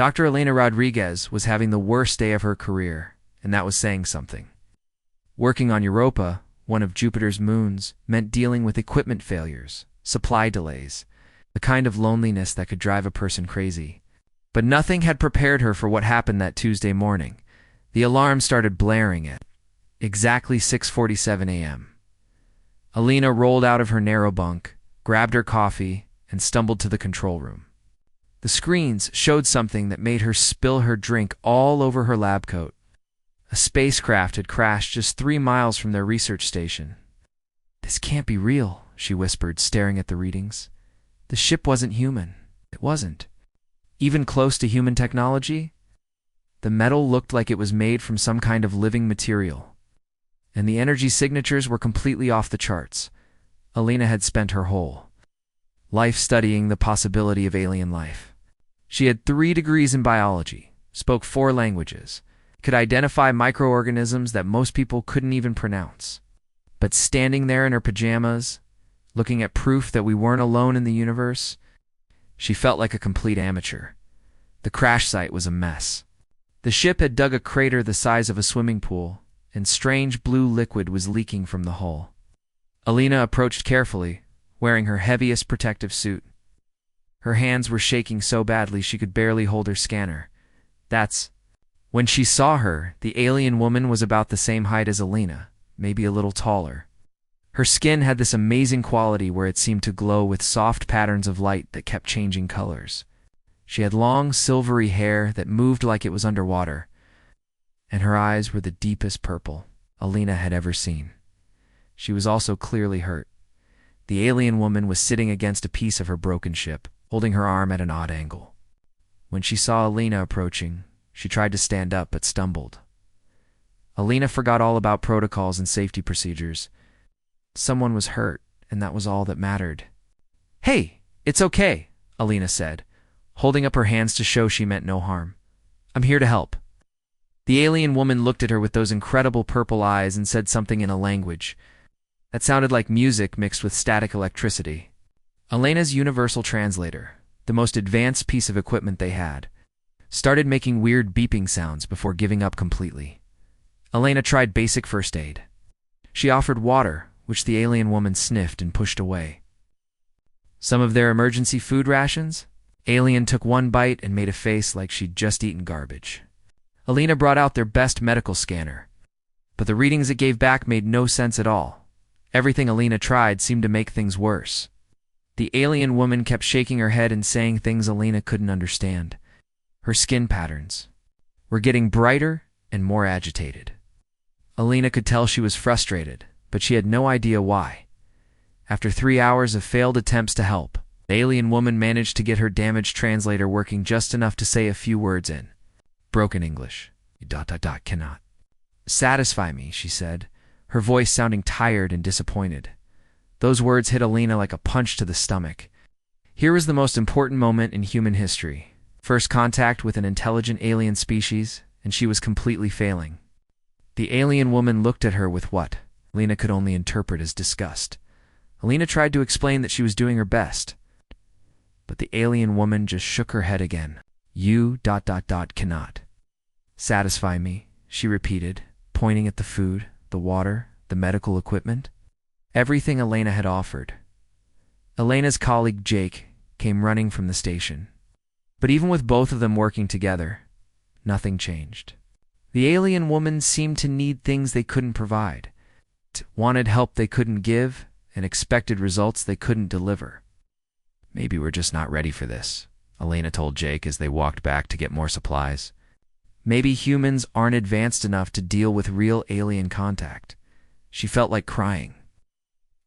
Dr. Elena Rodriguez was having the worst day of her career, and that was saying something. Working on Europa, one of Jupiter's moons, meant dealing with equipment failures, supply delays, the kind of loneliness that could drive a person crazy. But nothing had prepared her for what happened that Tuesday morning. The alarm started blaring at exactly 6:47 a.m. Elena rolled out of her narrow bunk, grabbed her coffee, and stumbled to the control room. The screens showed something that made her spill her drink all over her lab coat. A spacecraft had crashed just 3 miles from their research station. "This can't be real," she whispered, staring at the readings. The ship wasn't human. It wasn't even close to human technology. The metal looked like it was made from some kind of living material, and the energy signatures were completely off the charts. Elena had spent her whole life studying the possibility of alien life. She had 3 degrees in biology, spoke 4 languages, could identify microorganisms that most people couldn't even pronounce. But standing there in her pajamas, looking at proof that we weren't alone in the universe, she felt like a complete amateur. The crash site was a mess. The ship had dug a crater the size of a swimming pool, and strange blue liquid was leaking from the hull. Elena approached carefully, wearing her heaviest protective suit. Her hands were shaking so badly she could barely hold her scanner. When she saw her, the alien woman was about the same height as Elena, maybe a little taller. Her skin had this amazing quality where it seemed to glow with soft patterns of light that kept changing colors. She had long, silvery hair that moved like it was underwater, and her eyes were the deepest purple Elena had ever seen. She was also clearly hurt. The alien woman was sitting against a piece of her broken ship, holding her arm at an odd angle. When she saw Elena approaching, she tried to stand up but stumbled. Elena forgot all about protocols and safety procedures. Someone was hurt, and that was all that mattered. "Hey, it's okay," Elena said, holding up her hands to show she meant no harm. "I'm here to help." The alien woman looked at her with those incredible purple eyes and said something in a language that sounded like music mixed with static electricity. Elena's universal translator, the most advanced piece of equipment they had, started making weird beeping sounds before giving up completely. Elena tried basic first aid. She offered water, which the alien woman sniffed and pushed away. Some of their emergency food rations? Alien took one bite and made a face like she'd just eaten garbage. Elena brought out their best medical scanner, but the readings it gave back made no sense at all. Everything Elena tried seemed to make things worse. The alien woman kept shaking her head and saying things Elena couldn't understand. Her skin patterns were getting brighter and more agitated. Elena could tell she was frustrated, but she had no idea why. After 3 hours of failed attempts to help, the alien woman managed to get her damaged translator working just enough to say a few words in broken English. Cannot satisfy me, she said, her voice sounding tired and disappointed. Those words hit Elena like a punch to the stomach. Here was the most important moment in human history. First contact with an intelligent alien species, and she was completely failing. The alien woman looked at her with what Elena could only interpret as disgust. Elena tried to explain that she was doing her best, but the alien woman just shook her head again. "You cannot satisfy me," she repeated, pointing at the food, the water, the medical equipment, everything Elena had offered. Elena's colleague Jake came running from the station. But even with both of them working together, nothing changed. The alien woman seemed to need things they couldn't provide, wanted help they couldn't give, and expected results they couldn't deliver. "Maybe we're just not ready for this," Elena told Jake as they walked back to get more supplies. Maybe humans aren't advanced enough to deal with real alien contact. She felt like crying.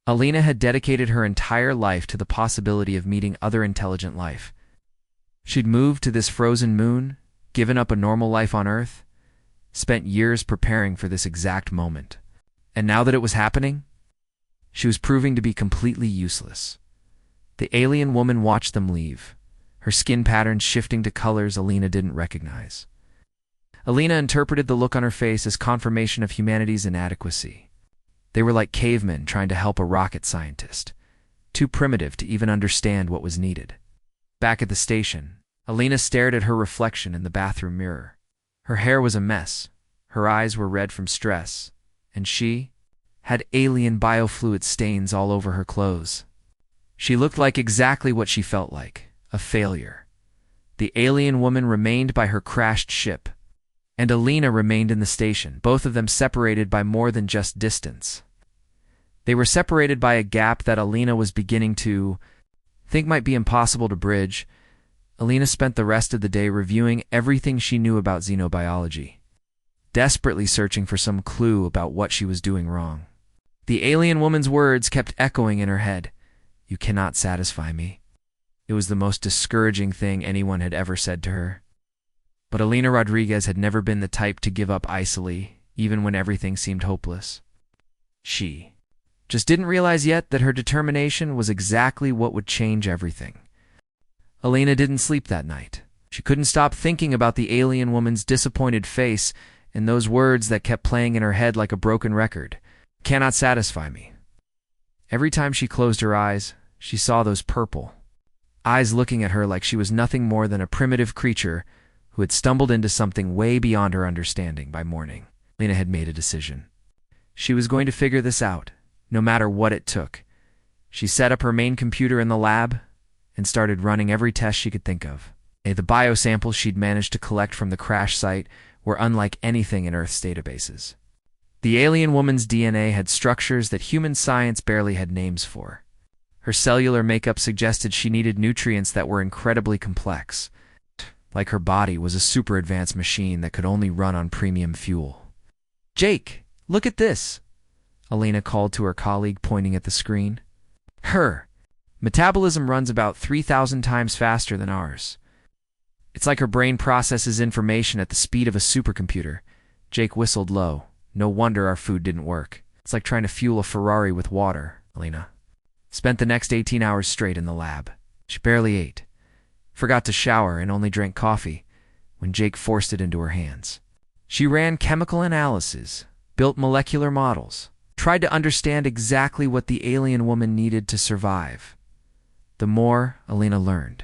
Elena had dedicated her entire life to the possibility of meeting other intelligent life. She'd moved to this frozen moon, given up a normal life on Earth, spent years preparing for this exact moment. And now that it was happening, she was proving to be completely useless. The alien woman watched them leave, her skin patterns shifting to colors Elena didn't recognize. Elena interpreted the look on her face as confirmation of humanity's inadequacy. They were like cavemen trying to help a rocket scientist, too primitive to even understand what was needed. Back at the station, Alina stared at her reflection in the bathroom mirror. Her hair was a mess, her eyes were red from stress, and she had alien biofluid stains all over her clothes. She looked like exactly what she felt like, a failure. The alien woman remained by her crashed ship, and Alina remained in the station, both of them separated by more than just distance. They were separated by a gap that Alina was beginning to think might be impossible to bridge. Alina spent the rest of the day reviewing everything she knew about xenobiology, desperately searching for some clue about what she was doing wrong. The alien woman's words kept echoing in her head. "You cannot satisfy me." It was the most discouraging thing anyone had ever said to her. But Alina Rodriguez had never been the type to give up easily, even when everything seemed hopeless. She just didn't realize yet that her determination was exactly what would change everything. Alina didn't sleep that night. She couldn't stop thinking about the alien woman's disappointed face and those words that kept playing in her head like a broken record. "Cannot satisfy me." Every time she closed her eyes, she saw those purple eyes looking at her like she was nothing more than a primitive creature who had stumbled into something way beyond her understanding by morning. Alina had made a decision. She was going to figure this out, no matter what it took. She set up her main computer in the lab and started running every test she could think of. The biosamples she'd managed to collect from the crash site were unlike anything in Earth's databases. The alien woman's DNA had structures that human science barely had names for. Her cellular makeup suggested she needed nutrients that were incredibly complex, like her body was a super advanced machine that could only run on premium fuel. "Jake, look at this," Alina called to her colleague, pointing at the screen. Her metabolism runs about 3,000 times faster than ours. It's like her brain processes information at the speed of a supercomputer. Jake whistled low. "No wonder our food didn't work. It's like trying to fuel a Ferrari with water." Alina spent the next 18 hours straight in the lab. She barely ate, forgot to shower, and only drank coffee when Jake forced it into her hands. She ran chemical analyses, built molecular models, tried to understand exactly what the alien woman needed to survive. The more Alina learned,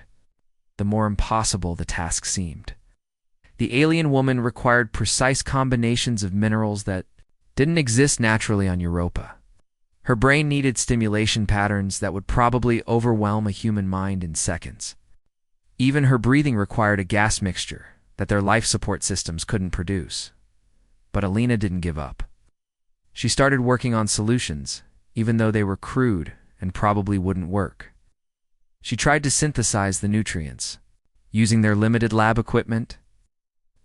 the more impossible the task seemed. The alien woman required precise combinations of minerals that didn't exist naturally on Europa. Her brain needed stimulation patterns that would probably overwhelm a human mind in seconds. Even her breathing required a gas mixture that their life support systems couldn't produce. But Alina didn't give up. She started working on solutions, even though they were crude and probably wouldn't work. She tried to synthesize the nutrients, using their limited lab equipment.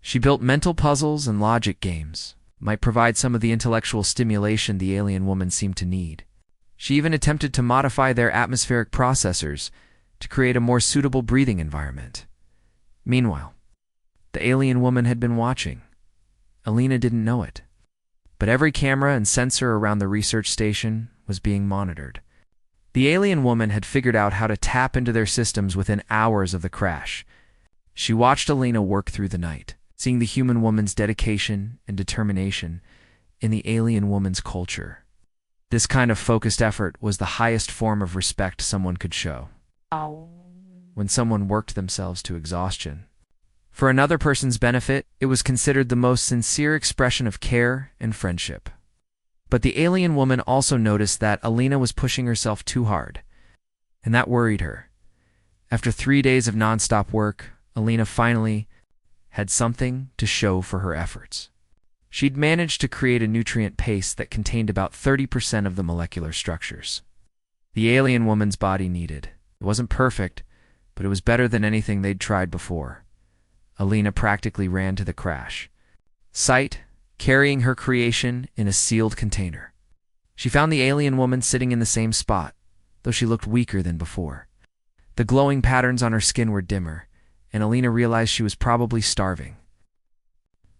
She built mental puzzles and logic games, might provide some of the intellectual stimulation the alien woman seemed to need. She even attempted to modify their atmospheric processors to create a more suitable breathing environment. Meanwhile, the alien woman had been watching. Alina didn't know it, but every camera and sensor around the research station was being monitored. The alien woman had figured out how to tap into their systems within hours of the crash. She watched Alina work through the night, seeing the human woman's dedication and determination in the alien woman's culture. This kind of focused effort was the highest form of respect someone could show. When someone worked themselves to exhaustion for another person's benefit, it was considered the most sincere expression of care and friendship. But the alien woman also noticed that Alina was pushing herself too hard, and that worried her. After 3 days of nonstop work, Alina finally had something to show for her efforts. She'd managed to create a nutrient paste that contained about 30% of the molecular structures the alien woman's body needed. It wasn't perfect, but it was better than anything they'd tried before. Alina practically ran to the crash site, carrying her creation in a sealed container. She found the alien woman sitting in the same spot, though she looked weaker than before. The glowing patterns on her skin were dimmer, and Alina realized she was probably starving.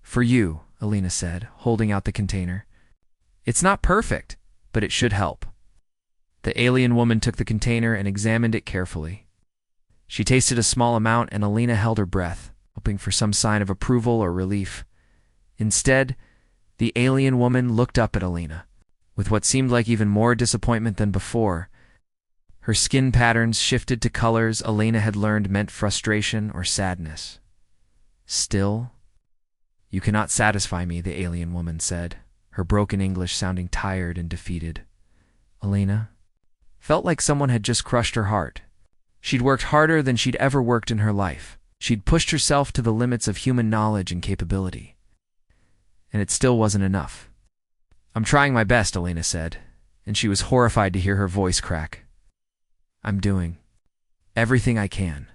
"For you," Alina said, holding out the container. "It's not perfect, but it should help." The alien woman took the container and examined it carefully. She tasted a small amount, and Alina held her breath, hoping for some sign of approval or relief. Instead, the alien woman looked up at Alina with what seemed like even more disappointment than before. Her skin patterns shifted to colors Elena had learned meant frustration or sadness. Still, "You cannot satisfy me," the alien woman said, her broken English sounding tired and defeated. Elena felt like someone had just crushed her heart. She'd worked harder than she'd ever worked in her life. She'd pushed herself to the limits of human knowledge and capability. And it still wasn't enough. "I'm trying my best," Elena said, and she was horrified to hear her voice crack. "I'm doing everything I can."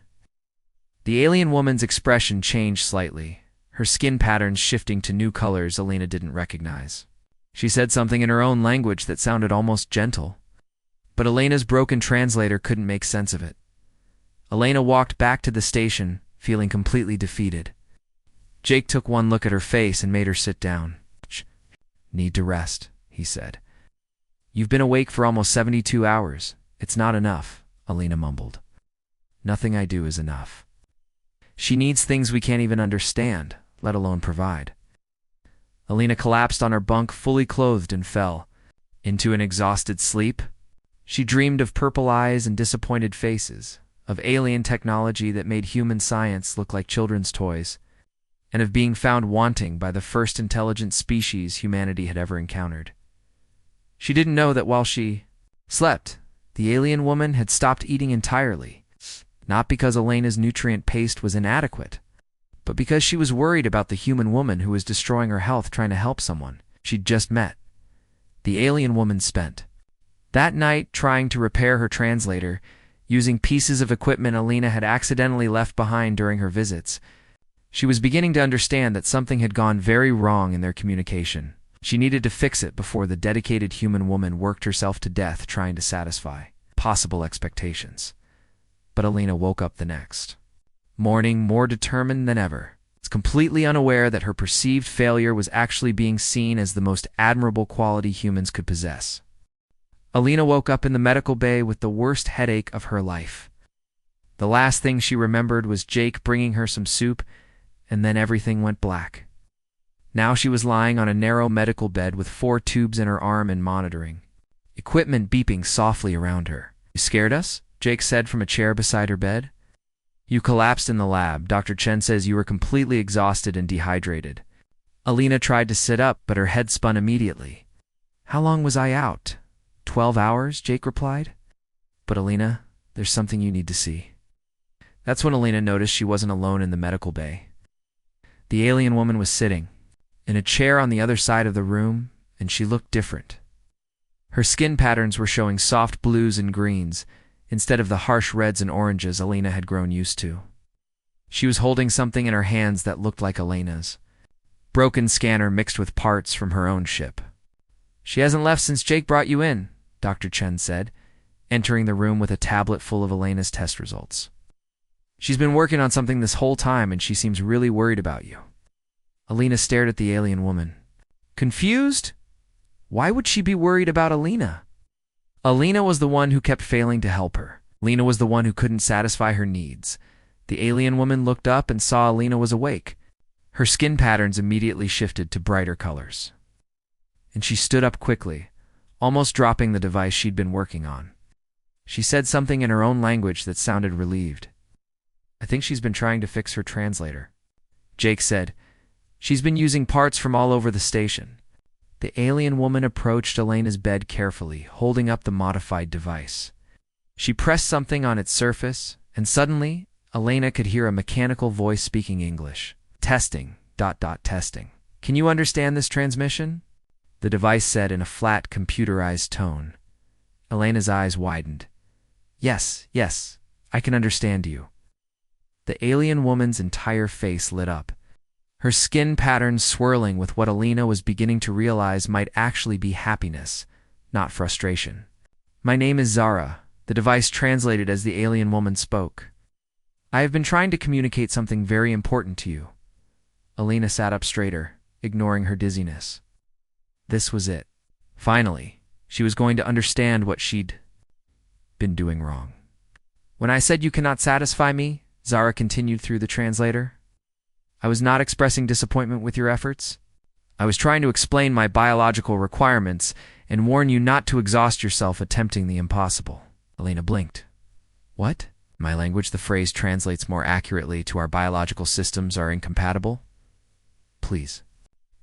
The alien woman's expression changed slightly, her skin patterns shifting to new colors Elena didn't recognize. She said something in her own language that sounded almost gentle, but Elena's broken translator couldn't make sense of it. Elena walked back to the station, feeling completely defeated. Jake took one look at her face and made her sit down. "Need to rest," he said. "You've been awake for almost 72 hours. It's not enough," Elena mumbled. "Nothing I do is enough." She needs things we can't even understand, let alone provide. Elena collapsed on her bunk, fully clothed, and fell into an exhausted sleep. She dreamed of purple eyes and disappointed faces, of alien technology that made human science look like children's toys, and of being found wanting by the first intelligent species humanity had ever encountered. She didn't know that while she slept, the alien woman had stopped eating entirely, not because Elena's nutrient paste was inadequate, but because she was worried about the human woman who was destroying her health trying to help someone she'd just met. The alien woman spent that night trying to repair her translator, using pieces of equipment Elena had accidentally left behind during her visits. She was beginning to understand that something had gone very wrong in their communication. She needed to fix it before the dedicated human woman worked herself to death trying to satisfy possible expectations. But Elena woke up the next morning more determined than ever, completely unaware that her perceived failure was actually being seen as the most admirable quality humans could possess. Elena woke up in the medical bay with the worst headache of her life. The last thing she remembered was Jake bringing her some soup, and then everything went black. Now she was lying on a narrow medical bed with 4 tubes in her arm and monitoring, equipment beeping softly around her. "You scared us?" Jake said from a chair beside her bed. "You collapsed in the lab. Dr. Chen says you were completely exhausted and dehydrated." Elena tried to sit up, but her head spun immediately. "How long was I out?" 12 hours, Jake replied. "But Elena, there's something you need to see." That's when Elena noticed she wasn't alone in the medical bay. The alien woman was sitting in a chair on the other side of the room, and she looked different. Her skin patterns were showing soft blues and greens, instead of the harsh reds and oranges Elena had grown used to. She was holding something in her hands that looked like Elena's. Broken scanner mixed with parts from her own ship. "She hasn't left since Jake brought you in," Dr. Chen said, entering the room with a tablet full of Elena's test results. "She's been working on something this whole time, and she seems really worried about you." Elena stared at the alien woman, confused. Why would she be worried about Elena? Elena was the one who kept failing to help her. Elena was the one who couldn't satisfy her needs. The alien woman looked up and saw Elena was awake. Her skin patterns immediately shifted to brighter colors. And she stood up quickly, almost dropping the device she'd been working on. She said something in her own language that sounded relieved. "I think she's been trying to fix her translator," Jake said. "She's been using parts from all over the station." The alien woman approached Elena's bed carefully, holding up the modified device. She pressed something on its surface, and suddenly, Elena could hear a mechanical voice speaking English. "Testing, ... testing. Can you understand this transmission?" The device said in a flat, computerized tone. Elena's eyes widened. Yes, I can understand you." The alien woman's entire face lit up, her skin patterns swirling with what Elena was beginning to realize might actually be happiness, not frustration. "My name is Zara," the device translated as the alien woman spoke. "I have been trying to communicate something very important to you." Elena sat up straighter, ignoring her dizziness. This was it. Finally, she was going to understand what she'd been doing wrong. "When I said you cannot satisfy me," Zara continued through the translator, "I was not expressing disappointment with your efforts. I was trying to explain my biological requirements and warn you not to exhaust yourself attempting the impossible." Alina blinked. What? In my language, the phrase translates more accurately to our biological systems are incompatible. Please,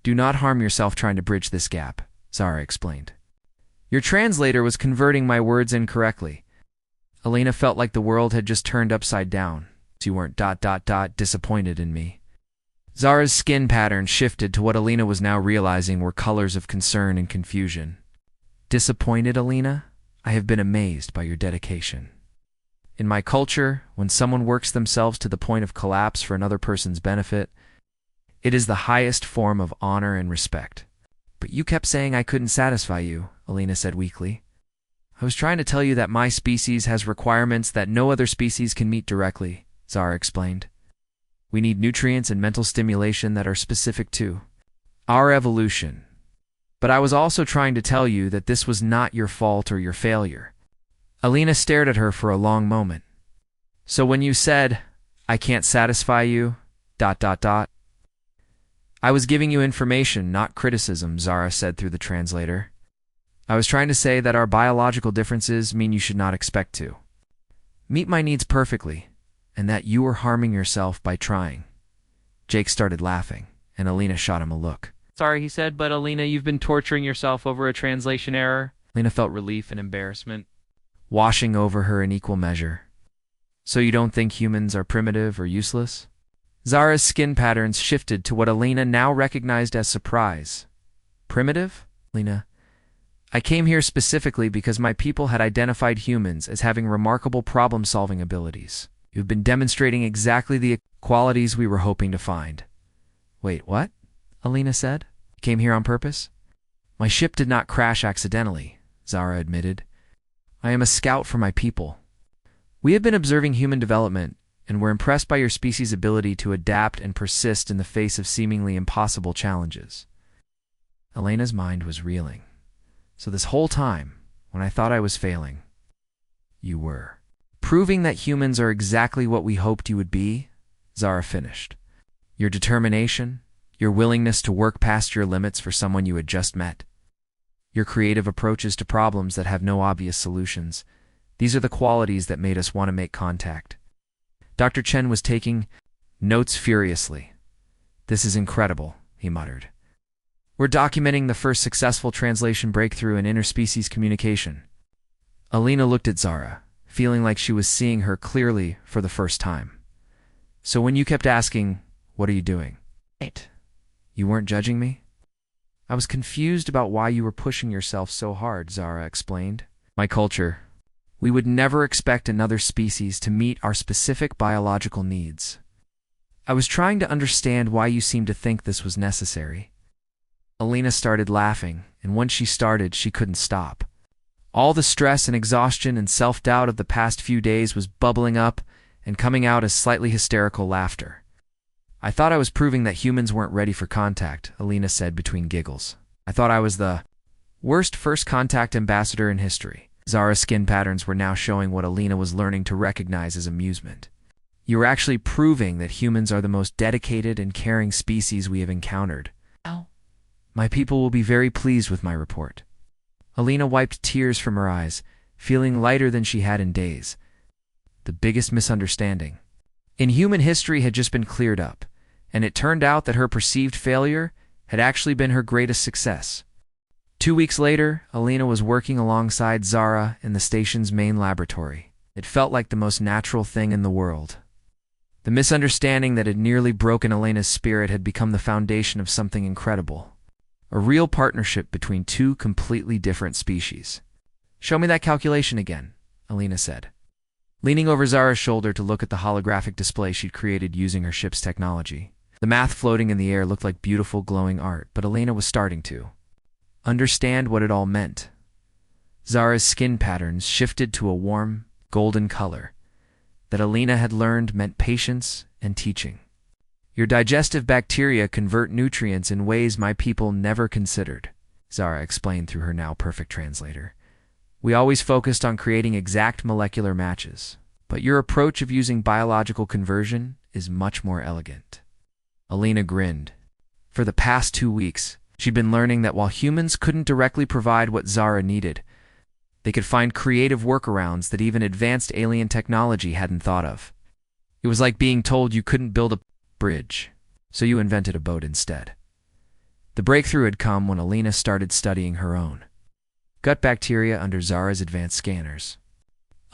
do not harm yourself trying to bridge this gap, Zara explained. Your translator was converting my words incorrectly. Alina felt like the world had just turned upside down. You weren't disappointed in me. Zara's skin pattern shifted to what Alina was now realizing were colors of concern and confusion. Disappointed, Alina? I have been amazed by your dedication. In my culture, when someone works themselves to the point of collapse for another person's benefit, it is the highest form of honor and respect. But you kept saying I couldn't satisfy you, Alina said weakly. I was trying to tell you that my species has requirements that no other species can meet directly, Zara explained. We need nutrients and mental stimulation that are specific to our evolution. But I was also trying to tell you that this was not your fault or your failure. Alina stared at her for a long moment. So when you said, I can't satisfy you, ... I was giving you information, not criticism, Zara said through the translator. I was trying to say that our biological differences mean you should not expect to meet my needs perfectly, and that you were harming yourself by trying. Jake started laughing, and Alina shot him a look. Sorry, he said, but Alina, you've been torturing yourself over a translation error. Alina felt relief and embarrassment washing over her in equal measure. So you don't think humans are primitive or useless? Zara's skin patterns shifted to what Alina now recognized as surprise. Primitive? Alina, I came here specifically because my people had identified humans as having remarkable problem-solving abilities. You've been demonstrating exactly the qualities we were hoping to find. Wait, what? Alina said. You came here on purpose? My ship did not crash accidentally, Zara admitted. I am a scout for my people. We have been observing human development, and were impressed by your species' ability to adapt and persist in the face of seemingly impossible challenges. Alina's mind was reeling. So this whole time, when I thought I was failing, you were proving that humans are exactly what we hoped you would be, Zara finished. Your determination, your willingness to work past your limits for someone you had just met, your creative approaches to problems that have no obvious solutions, these are the qualities that made us want to make contact. Dr. Chen was taking notes furiously. This is incredible, he muttered. We're documenting the first successful translation breakthrough in interspecies communication. Alina looked at Zara, feeling like she was seeing her clearly for the first time. So when you kept asking, what are you doing? Wait, you weren't judging me? I was confused about why you were pushing yourself so hard, Zara explained. My culture. We would never expect another species to meet our specific biological needs. I was trying to understand why you seemed to think this was necessary. Alina started laughing, and once she started, she couldn't stop. All the stress and exhaustion and self-doubt of the past few days was bubbling up and coming out as slightly hysterical laughter. I thought I was proving that humans weren't ready for contact, Alina said between giggles. I thought I was the worst first contact ambassador in history. Zara's skin patterns were now showing what Alina was learning to recognize as amusement. You were actually proving that humans are the most dedicated and caring species we have encountered. Ow. My people will be very pleased with my report. Alina wiped tears from her eyes, feeling lighter than she had in days. The biggest misunderstanding in human history had just been cleared up, and it turned out that her perceived failure had actually been her greatest success. 2 weeks later, Alina was working alongside Zara in the station's main laboratory. It felt like the most natural thing in the world. The misunderstanding that had nearly broken Alina's spirit had become the foundation of something incredible. A real partnership between two completely different species. Show me that calculation again, Alina said, leaning over Zara's shoulder to look at the holographic display she'd created using her ship's technology. The math floating in the air looked like beautiful glowing art, but Alina was starting to understand what it all meant. Zara's skin patterns shifted to a warm, golden color that Alina had learned meant patience and teaching. Your digestive bacteria convert nutrients in ways my people never considered, Zara explained through her now perfect translator. We always focused on creating exact molecular matches, but your approach of using biological conversion is much more elegant. Alina grinned. For the past 2 weeks, she'd been learning that while humans couldn't directly provide what Zara needed, They could find creative workarounds that even advanced alien technology hadn't thought of. It was like being told you couldn't build a bridge, so you invented a boat instead. The breakthrough had come when Alina started studying her own gut bacteria under Zara's advanced scanners.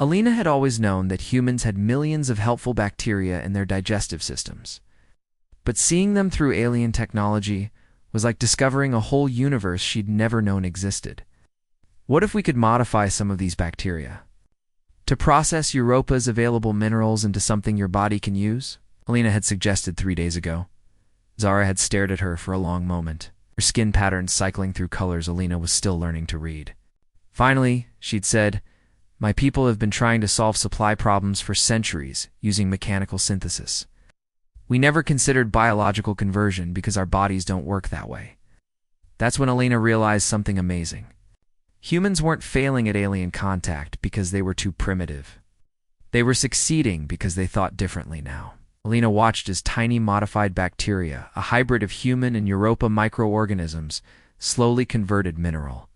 Alina had always known that humans had millions of helpful bacteria in their digestive systems. But seeing them through alien technology was like discovering a whole universe she'd never known existed. What if we could modify some of these bacteria to process Europa's available minerals into something your body can use? Alina had suggested 3 days ago. Zara had stared at her for a long moment, her skin patterns cycling through colors Alina was still learning to read. Finally, she'd said, "My people have been trying to solve supply problems for centuries using mechanical synthesis. We never considered biological conversion because our bodies don't work that way." That's when Alina realized something amazing. Humans weren't failing at alien contact because they were too primitive. They were succeeding because they thought differently now. Alina watched as tiny modified bacteria, a hybrid of human and Europa microorganisms, slowly converted mineral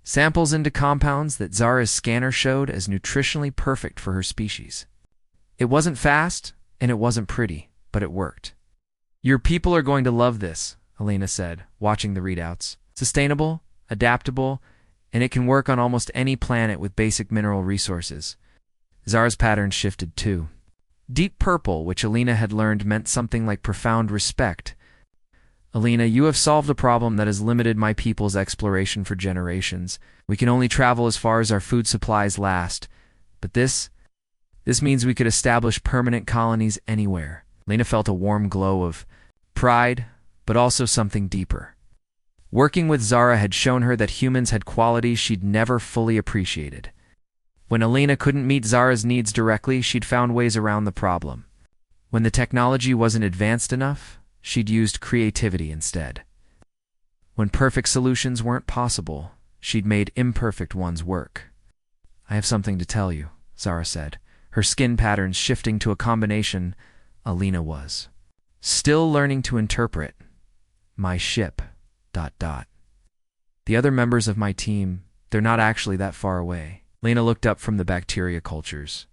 samples into compounds that Zara's scanner showed as nutritionally perfect for her species. It wasn't fast, and it wasn't pretty, but it worked. "Your people are going to love this," Alina said, watching the readouts. "Sustainable, adaptable, and it can work on almost any planet with basic mineral resources." Zara's patterns shifted too. Deep purple, which Alina had learned meant something like profound respect. "Alina, you have solved a problem that has limited my people's exploration for generations. We can only travel as far as our food supplies last. But this means we could establish permanent colonies anywhere." Alina felt a warm glow of pride, but also something deeper. Working with Zara had shown her that humans had qualities she'd never fully appreciated. When Alina couldn't meet Zara's needs directly, she'd found ways around the problem. When the technology wasn't advanced enough, she'd used creativity instead. When perfect solutions weren't possible, she'd made imperfect ones work. "I have something to tell you," Zara said, her skin patterns shifting to a combination Alina was still learning to interpret. "My ship, ... The other members of my team, they're not actually that far away." Alina looked up from the bacteria cultures.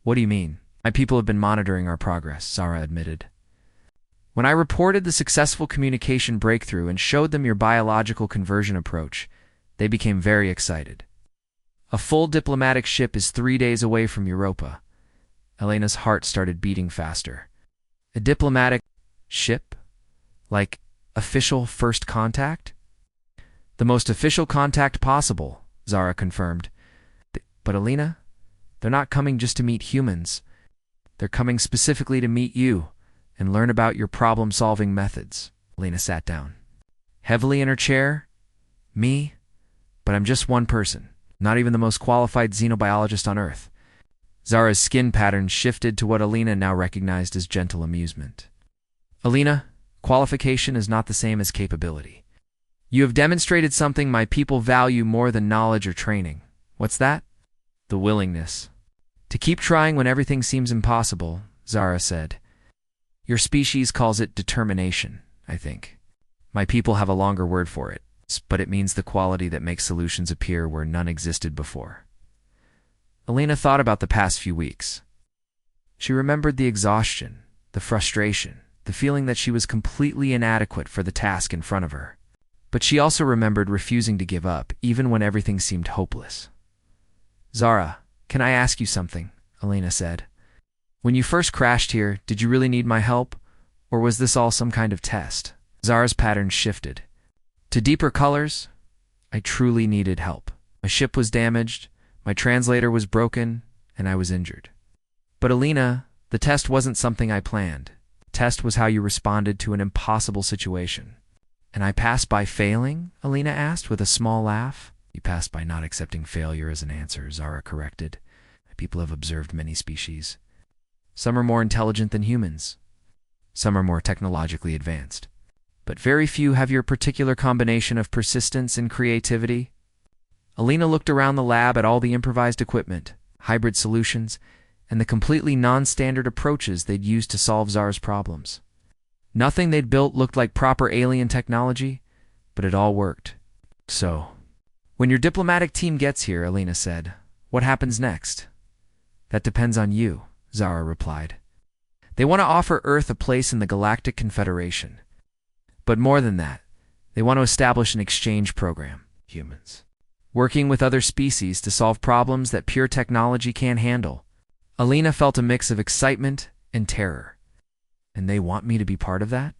"What do you mean?" "My people have been monitoring our progress," Zara admitted. "When I reported the successful communication breakthrough and showed them your biological conversion approach, they became very excited. A full diplomatic ship is 3 days away from Europa." Elena's heart started beating faster. "A diplomatic ship? Like official first contact?" "The most official contact possible," Zara confirmed. "But Alina, they're not coming just to meet humans. They're coming specifically to meet you and learn about your problem-solving methods." Alina sat down heavily in her chair. "Me? But I'm just one person, not even the most qualified xenobiologist on Earth." Zara's skin patterns shifted to what Alina now recognized as gentle amusement. "Alina, qualification is not the same as capability. You have demonstrated something my people value more than knowledge or training." "What's that?" "The willingness to keep trying when everything seems impossible," Zara said. "Your species calls it determination, I think. My people have a longer word for it, but it means the quality that makes solutions appear where none existed before." Alina thought about the past few weeks. She remembered the exhaustion, the frustration, the feeling that she was completely inadequate for the task in front of her. But she also remembered refusing to give up, even when everything seemed hopeless. "Zara, can I ask you something?" Alina said. "When you first crashed here, did you really need my help? Or was this all some kind of test?" Zara's pattern shifted to deeper colors. "I truly needed help. My ship was damaged, my translator was broken, and I was injured." "But Alina, the test wasn't something I planned. The test was how you responded to an impossible situation." "And I passed by failing?" Alina asked with a small laugh. "You passed by not accepting failure as an answer," Zara corrected. "People have observed many species. Some are more intelligent than humans. Some are more technologically advanced. But very few have your particular combination of persistence and creativity." Alina looked around the lab at all the improvised equipment, hybrid solutions, and the completely non-standard approaches they'd used to solve Zara's problems. Nothing they'd built looked like proper alien technology, but it all worked. "So, When your diplomatic team gets here, Alina said, what happens next? That depends on you, Zara replied. They want to offer Earth a place in the Galactic Confederation. But more than that, they want to establish an exchange program, humans, working with other species to solve problems that pure technology can't handle. Alina felt a mix of excitement and terror. And they want me to be part of that?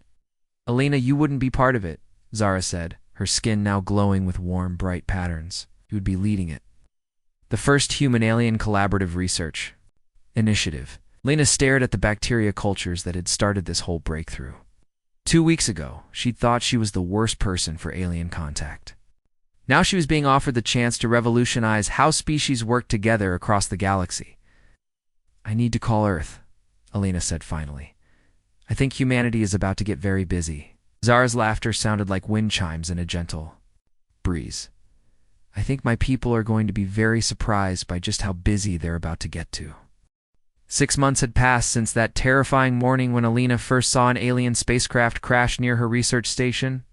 Alina, you wouldn't be part of it, Zara said, her skin now glowing with warm, bright patterns. You would be leading it. The first human-alien collaborative research initiative. Alina stared at the bacteria cultures that had started this whole breakthrough. 2 weeks ago, she'd thought she was the worst person for alien contact. Now she was being offered the chance to revolutionize how species work together across the galaxy. I need to call Earth, Alina said finally. I think humanity is about to get very busy. Zara's laughter sounded like wind chimes in a gentle breeze. I think my people are going to be very surprised by just how busy they're about to get to. 6 months had passed since that terrifying morning when Alina first saw an alien spacecraft crash near her research station.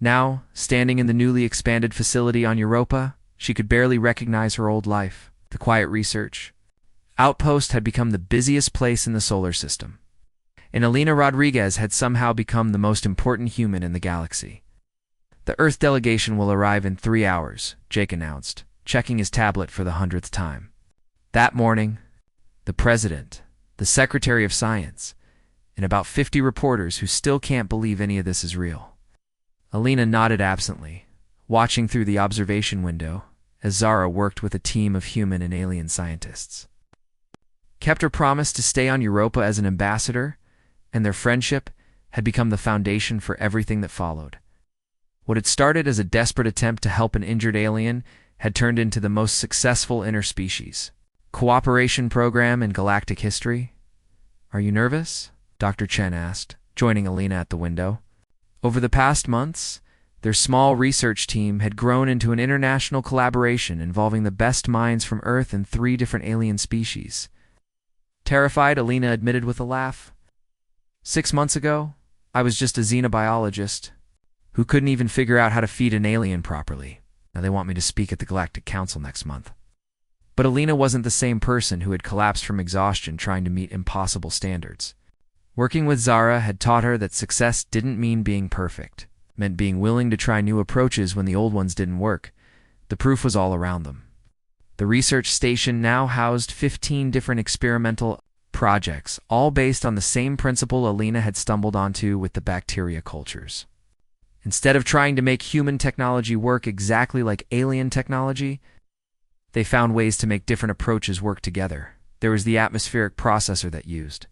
Now, standing in the newly expanded facility on Europa, she could barely recognize her old life. The quiet research outpost had become the busiest place in the solar system. And Alina Rodriguez had somehow become the most important human in the galaxy. The Earth delegation will arrive in 3 hours, Jake announced, checking his tablet for the 100th time. That morning, the President, the Secretary of Science, and about 50 reporters who still can't believe any of this is real. Alina nodded absently, watching through the observation window as Zara worked with a team of human and alien scientists. Kept her promise to stay on Europa as an ambassador, and their friendship had become the foundation for everything that followed. What had started as a desperate attempt to help an injured alien had turned into the most successful interspecies cooperation program in galactic history. Are you nervous? Dr. Chen asked, joining Alina at the window. Over the past months, their small research team had grown into an international collaboration involving the best minds from Earth and 3 different alien species. Terrified, Alina admitted with a laugh. 6 months ago, I was just a xenobiologist who couldn't even figure out how to feed an alien properly. Now they want me to speak at the Galactic Council next month. But Alina wasn't the same person who had collapsed from exhaustion trying to meet impossible standards. Working with Zara had taught her that success didn't mean being perfect. It meant being willing to try new approaches when the old ones didn't work. The proof was all around them. The research station now housed 15 different experimental projects, all based on the same principle Alina had stumbled onto with the bacteria cultures. Instead of trying to make human technology work exactly like alien technology, they found ways to make different approaches work together. There was the atmospheric processor that used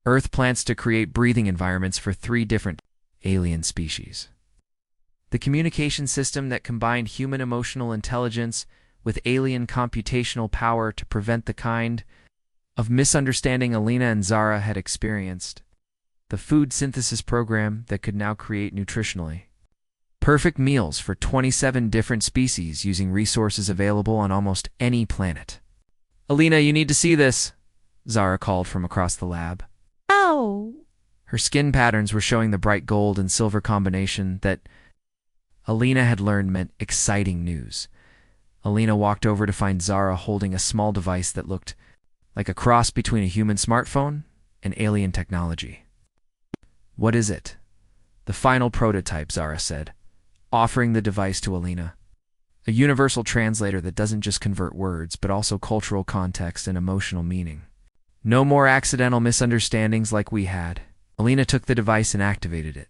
Earth plants to create breathing environments for 3 different alien species. The communication system that combined human emotional intelligence with alien computational power to prevent the kind of misunderstanding Alina and Zara had experienced. The food synthesis program that could now create nutritionally perfect meals for 27 different species using resources available on almost any planet. Alina, you need to see this, Zara called from across the lab. Oh. Her skin patterns were showing the bright gold and silver combination that Alina had learned meant exciting news. Alina walked over to find Zara holding a small device that looked like a cross between a human smartphone and alien technology. What is it? The final prototype, Zara said, offering the device to Alina. A universal translator that doesn't just convert words, but also cultural context and emotional meaning. No more accidental misunderstandings like we had. Alina took the device and activated it.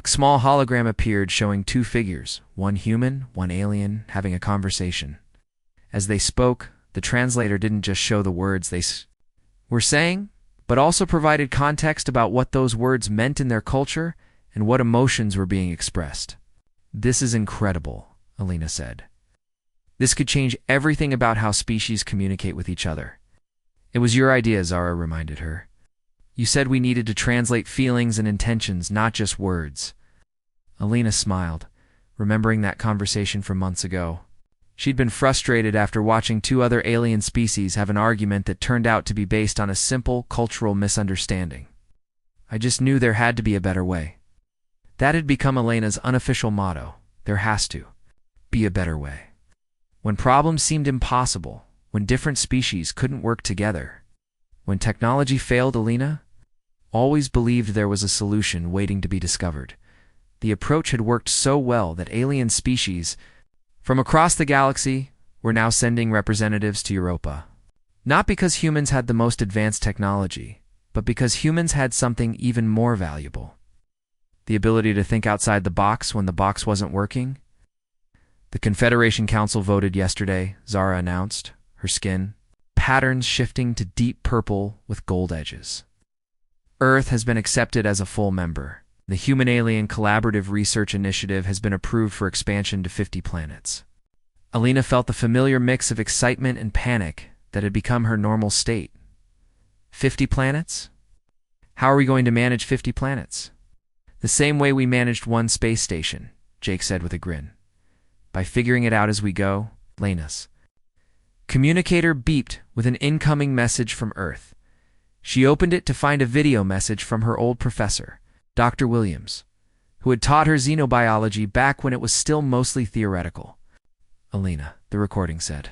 A small hologram appeared showing 2 figures, one human, one alien, having a conversation. As they spoke, the translator didn't just show the words they were saying, but also provided context about what those words meant in their culture and what emotions were being expressed. This is incredible, Alina said. This could change everything about how species communicate with each other. It was your idea, Zara reminded her. You said we needed to translate feelings and intentions, not just words. Alina smiled, remembering that conversation from months ago. She'd been frustrated after watching 2 other alien species have an argument that turned out to be based on a simple cultural misunderstanding. I just knew there had to be a better way. That had become Alina's unofficial motto. There has to be a better way. When problems seemed impossible, when different species couldn't work together, when technology failed, Alina always believed there was a solution waiting to be discovered. The approach had worked so well that alien species from across the galaxy were now sending representatives to Europa. Not because humans had the most advanced technology, but because humans had something even more valuable: the ability to think outside the box when the box wasn't working. The Confederation Council voted yesterday, Zara announced, her skin patterns shifting to deep purple with gold edges. Earth has been accepted as a full member. The Human-Alien Collaborative Research Initiative has been approved for expansion to 50 planets. Alina felt the familiar mix of excitement and panic that had become her normal state. 50 planets? How are we going to manage 50 planets? The same way we managed one space station, Jake said with a grin. By figuring it out as we go, Lena's communicator beeped with an incoming message from Earth. She opened it to find a video message from her old professor, Dr. Williams, who had taught her xenobiology back when it was still mostly theoretical. Alina, the recording said,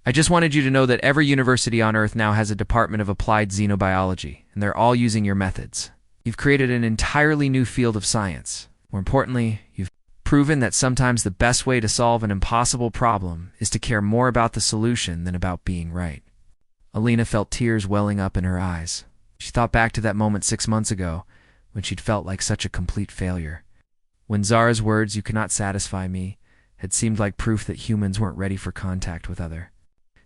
I just wanted you to know that every university on Earth now has a department of applied xenobiology, and they're all using your methods. You've created an entirely new field of science. More importantly, you've proven that sometimes the best way to solve an impossible problem is to care more about the solution than about being right. Alina felt tears welling up in her eyes. She thought back to that moment 6 months ago, when she'd felt like such a complete failure. When Zara's words, "You cannot satisfy me," had seemed like proof that humans weren't ready for contact with other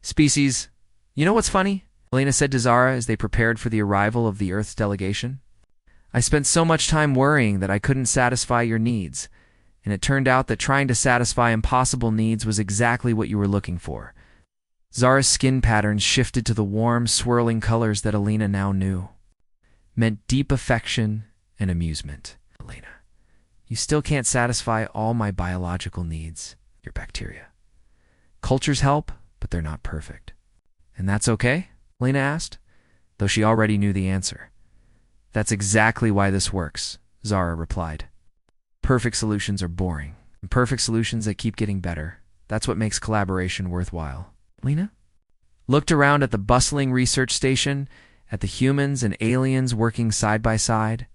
species. You know what's funny? Alina said to Zara as they prepared for the arrival of the Earth's delegation. I spent so much time worrying that I couldn't satisfy your needs, and it turned out that trying to satisfy impossible needs was exactly what you were looking for. Zara's skin patterns shifted to the warm, swirling colors that Alina now knew. Meant deep affection and amusement. Alina, you still can't satisfy all my biological needs. Your bacteria. Cultures help, but they're not perfect. And that's okay? Alina asked, though she already knew the answer. That's exactly why this works, Zara replied. Perfect solutions are boring, and perfect solutions that keep getting better. That's what makes collaboration worthwhile. Alina looked around at the bustling research station, at the humans and aliens working side by side,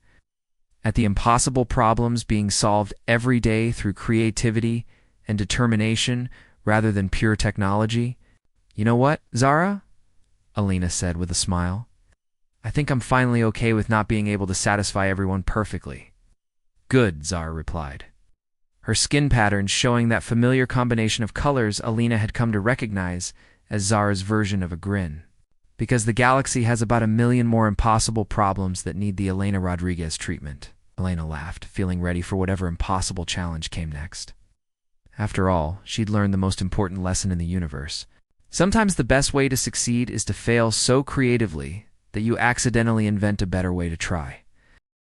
at the impossible problems being solved every day through creativity and determination rather than pure technology. You know what, Zara? Alina said with a smile. I think I'm finally okay with not being able to satisfy everyone perfectly. Good, Zara replied, her skin patterns showing that familiar combination of colors Alina had come to recognize as Zara's version of a grin. Because the galaxy has about 1 million more impossible problems that need the Elena Rodriguez treatment. Alina laughed, feeling ready for whatever impossible challenge came next. After all, she'd learned the most important lesson in the universe. Sometimes the best way to succeed is to fail so creatively that you accidentally invent a better way to try.